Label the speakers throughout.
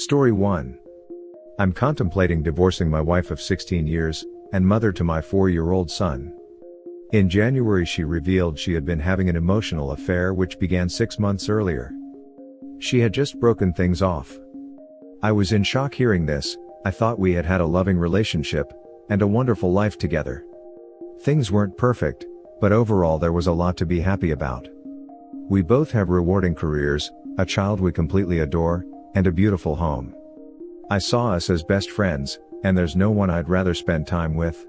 Speaker 1: Story 1. I'm contemplating divorcing my wife of 16 years, and mother to my 4-year-old son. In January she revealed she had been having an emotional affair which began 6 months earlier. She had just broken things off. I was in shock hearing this. I thought we had had a loving relationship, and a wonderful life together. Things weren't perfect, but overall there was a lot to be happy about. We both have rewarding careers, a child we completely adore, and a beautiful home. I saw us as best friends, and there's no one I'd rather spend time with.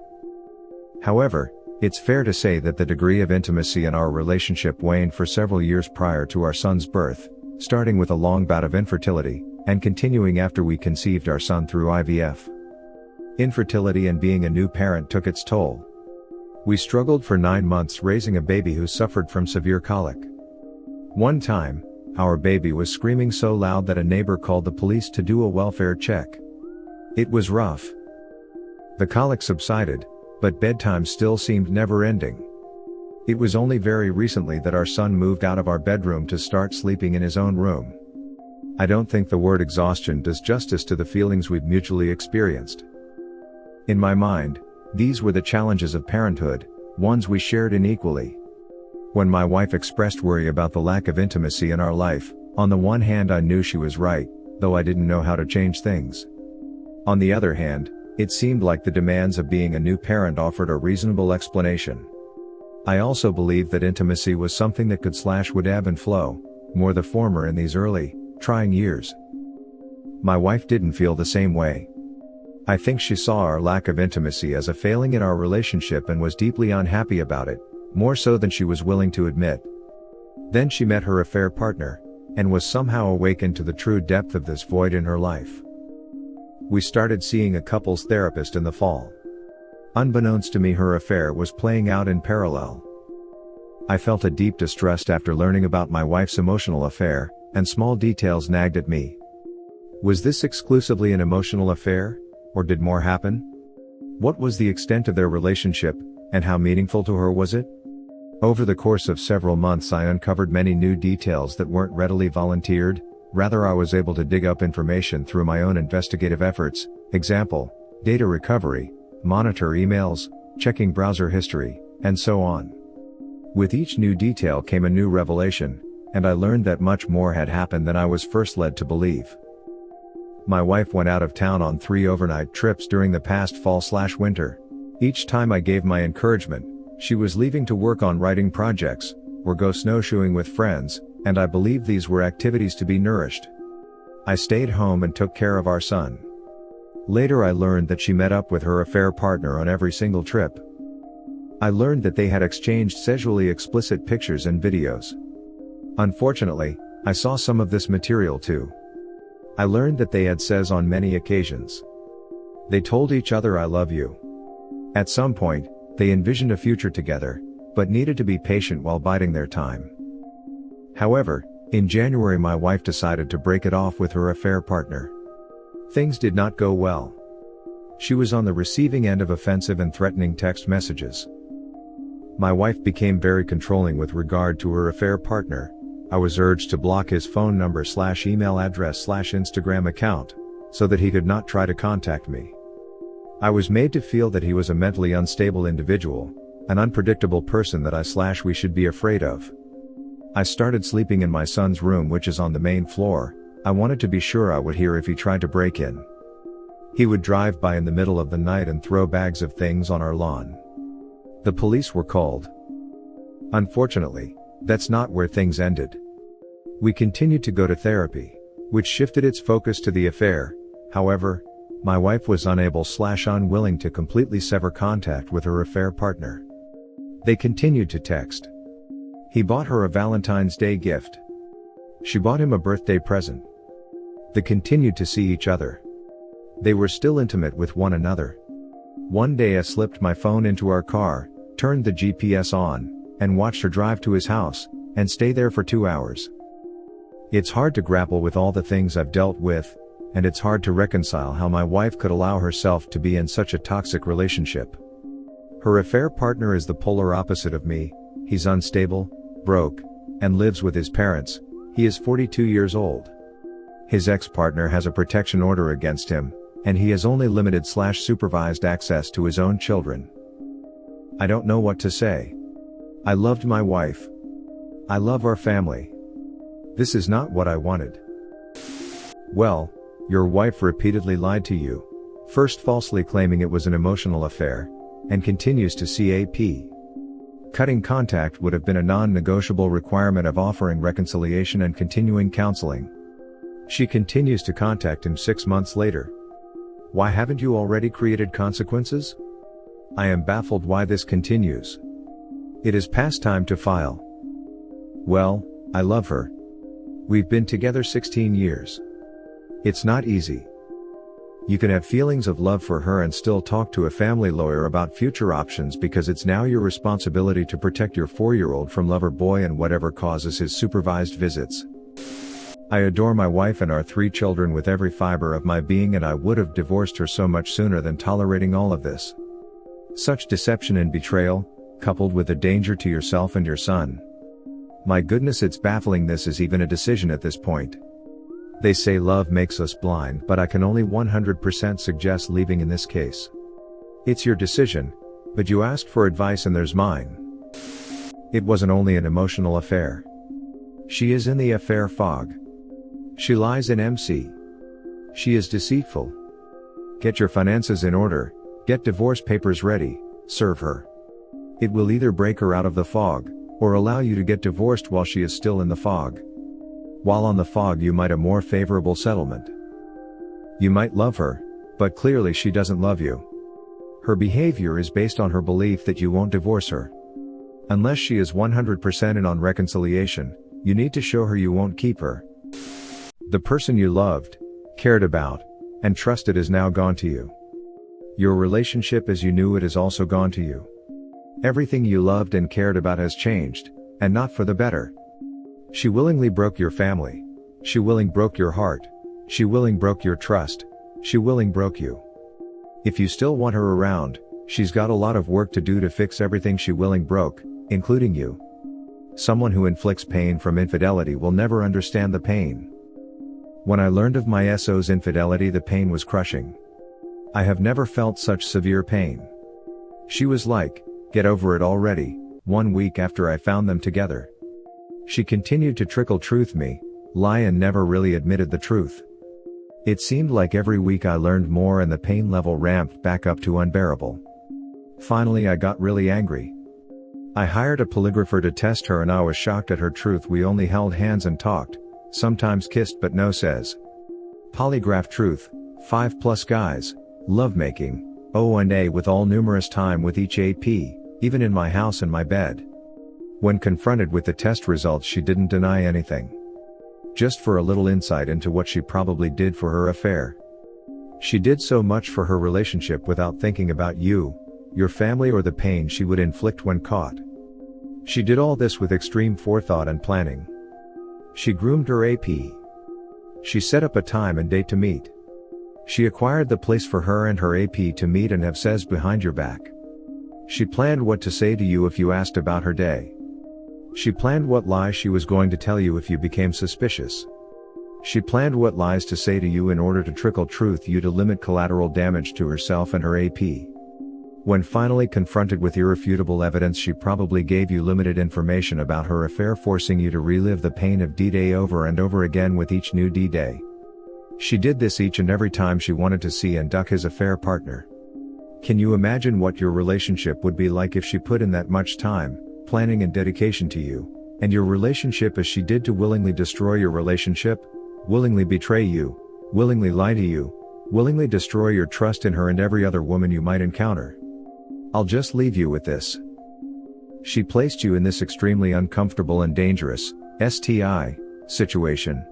Speaker 1: However, it's fair to say that the degree of intimacy in our relationship waned for several years prior to our son's birth, starting with a long bout of infertility, and continuing after we conceived our son through IVF. Infertility and being a new parent took its toll. We struggled for 9 months raising a baby who suffered from severe colic. One time, our baby was screaming so loud that a neighbor called the police to do a welfare check. It was rough. The colic subsided, but bedtime still seemed never-ending. It was only very recently that our son moved out of our bedroom to start sleeping in his own room. I don't think the word exhaustion does justice to the feelings we've mutually experienced. In my mind, these were the challenges of parenthood, ones we shared unequally. When my wife expressed worry about the lack of intimacy in our life, on the one hand I knew she was right, though I didn't know how to change things. On the other hand, it seemed like the demands of being a new parent offered a reasonable explanation. I also believed that intimacy was something that would ebb and flow, more the former in these early, trying years. My wife didn't feel the same way. I think she saw our lack of intimacy as a failing in our relationship and was deeply unhappy about it, more so than she was willing to admit. Then she met her affair partner, and was somehow awakened to the true depth of this void in her life. We started seeing a couples therapist in the fall. Unbeknownst to me, her affair was playing out in parallel. I felt a deep distrust after learning about my wife's emotional affair, and small details nagged at me. Was this exclusively an emotional affair, or did more happen? What was the extent of their relationship, and how meaningful to her was it? Over the course of several months I uncovered many new details that weren't readily volunteered. Rather, I was able to dig up information through my own investigative efforts, example, data recovery, monitor emails, checking browser history, and so on. With each new detail came a new revelation, and I learned that much more had happened than I was first led to believe. My wife went out of town on 3 overnight trips during the past fall/winter. Each time I gave my encouragement, she was leaving to work on writing projects, or go snowshoeing with friends, and I believed these were activities to be nourished. I stayed home and took care of our son. Later I learned that she met up with her affair partner on every single trip. I learned that they had exchanged sexually explicit pictures and videos. Unfortunately, I saw some of this material too. I learned that they had sex on many occasions. They told each other "I love you." At some point, they envisioned a future together, but needed to be patient while biding their time. However, in January my wife decided to break it off with her affair partner. Things did not go well. She was on the receiving end of offensive and threatening text messages. My wife became very controlling with regard to her affair partner. I was urged to block his phone number/email address/Instagram account, so that he could not try to contact me. I was made to feel that he was a mentally unstable individual, an unpredictable person that we should be afraid of. I started sleeping in my son's room, which is on the main floor. I wanted to be sure I would hear if he tried to break in. He would drive by in the middle of the night and throw bags of things on our lawn. The police were called. Unfortunately, that's not where things ended. We continued to go to therapy, which shifted its focus to the affair. However, my wife was unable/unwilling to completely sever contact with her affair partner. They continued to text. He bought her a Valentine's Day gift. She bought him a birthday present. They continued to see each other. They were still intimate with one another. One day I slipped my phone into our car, turned the GPS on, and watched her drive to his house, and stay there for 2 hours. It's hard to grapple with all the things I've dealt with, and it's hard to reconcile how my wife could allow herself to be in such a toxic relationship. Her affair partner is the polar opposite of me. He's unstable, broke, and lives with his parents. He is 42 years old. His ex-partner has a protection order against him, and he has only limited/supervised access to his own children. I don't know what to say. I loved my wife. I love our family. This is not what I wanted. Well, your wife repeatedly lied to you, first falsely claiming it was an emotional affair, and continues to CAP. Cutting contact would have been a non-negotiable requirement of offering reconciliation and continuing counseling. She continues to contact him 6 months later. Why haven't you already created consequences? I am baffled why this continues. It is past time to file. Well, I love her. We've been together 16 years. It's not easy. You can have feelings of love for her and still talk to a family lawyer about future options because it's now your responsibility to protect your 4-year-old from lover boy and whatever causes his supervised visits. I adore my wife and our 3 children with every fiber of my being, and I would have divorced her so much sooner than tolerating all of this. Such deception and betrayal, coupled with a danger to yourself and your son. My goodness, it's baffling this is even a decision at this point. They say love makes us blind, but I can only 100% suggest leaving in this case. It's your decision, but you asked for advice and there's mine. It wasn't only an emotional affair. She is in the affair fog. She lies in MC. She is deceitful. Get your finances in order, get divorce papers ready, serve her. It will either break her out of the fog, or allow you to get divorced while she is still in the fog. While on the fog you might a more favorable settlement. You might love her, but clearly she doesn't love you. Her behavior is based on her belief that you won't divorce her. Unless she is 100% in on reconciliation, you need to show her you won't keep her. The person you loved, cared about, and trusted is now gone to you. Your relationship as you knew it is also gone to you. Everything you loved and cared about has changed, and not for the better. She willingly broke your family. She willing broke your heart. She willing broke your trust. She willing broke you. If you still want her around, she's got a lot of work to do to fix everything she willing broke, including you. Someone who inflicts pain from infidelity will never understand the pain. When I learned of my SO's infidelity, the pain was crushing. I have never felt such severe pain. She was like, "Get over it already," 1 week after I found them together. She continued to trickle truth me, lie, and never really admitted the truth. It seemed like every week I learned more and the pain level ramped back up to unbearable. Finally I got really angry. I hired a polygrapher to test her and I was shocked at her truth. We only held hands and talked, sometimes kissed but no says. Polygraph truth, 5+ guys, lovemaking, O&A with all numerous time with each AP, even in my house and my bed. When confronted with the test results she didn't deny anything. Just for a little insight into what she probably did for her affair. She did so much for her relationship without thinking about you, your family, or the pain she would inflict when caught. She did all this with extreme forethought and planning. She groomed her AP. She set up a time and date to meet. She acquired the place for her and her AP to meet and have says behind your back. She planned what to say to you if you asked about her day. She planned what lies she was going to tell you if you became suspicious. She planned what lies to say to you in order to trickle truth you to limit collateral damage to herself and her AP. When finally confronted with irrefutable evidence, she probably gave you limited information about her affair, forcing you to relive the pain of D-Day over and over again with each new D-Day. She did this each and every time she wanted to see and duck his affair partner. Can you imagine what your relationship would be like if she put in that much time, planning, and dedication to you, and your relationship as she did to willingly destroy your relationship, willingly betray you, willingly lie to you, willingly destroy your trust in her and every other woman you might encounter? I'll just leave you with this. She placed you in this extremely uncomfortable and dangerous, STI, situation.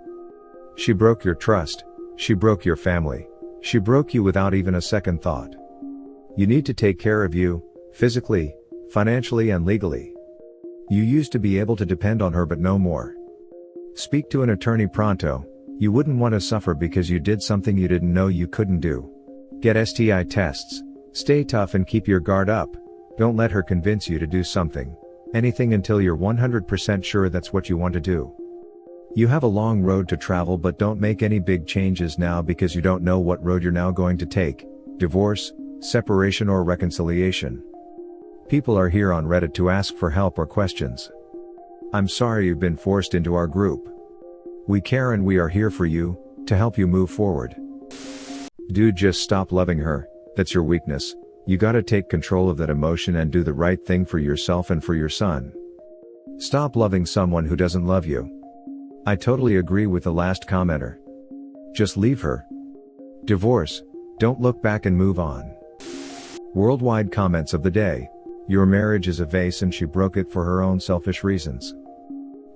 Speaker 1: She broke your trust, she broke your family, she broke you without even a second thought. You need to take care of you, physically, financially, and legally. You used to be able to depend on her, but no more. Speak to an attorney pronto. You wouldn't want to suffer because you did something you didn't know you couldn't do. Get STI tests. Stay tough and keep your guard up. Don't let her convince you to do something, anything, until you're 100% sure that's what you want to do. You have a long road to travel, but don't make any big changes now because you don't know what road you're now going to take: divorce, separation, or reconciliation. People are here on Reddit to ask for help or questions. I'm sorry you've been forced into our group. We care and we are here for you, to help you move forward. Dude, just stop loving her. That's your weakness. You gotta take control of that emotion and do the right thing for yourself and for your son. Stop loving someone who doesn't love you. I totally agree with the last commenter. Just leave her. Divorce. Don't look back and move on. Worldwide comments of the day. Your marriage is a vase and she broke it for her own selfish reasons.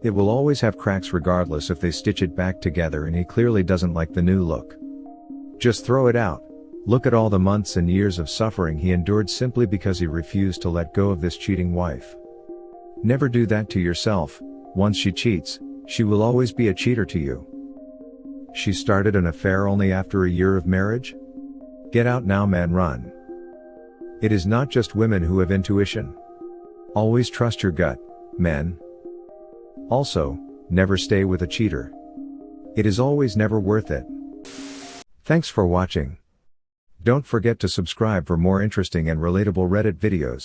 Speaker 1: It will always have cracks regardless if they stitch it back together, and he clearly doesn't like the new look. Just throw it out. Look at all the months and years of suffering he endured simply because he refused to let go of this cheating wife. Never do that to yourself. Once she cheats, she will always be a cheater to you. She started an affair only after a year of marriage? Get out now, man, run. It is not just women who have intuition. Always trust your gut, men. Also, never stay with a cheater. It is always never worth it. Thanks for watching. Don't forget to subscribe for more interesting and relatable Reddit videos.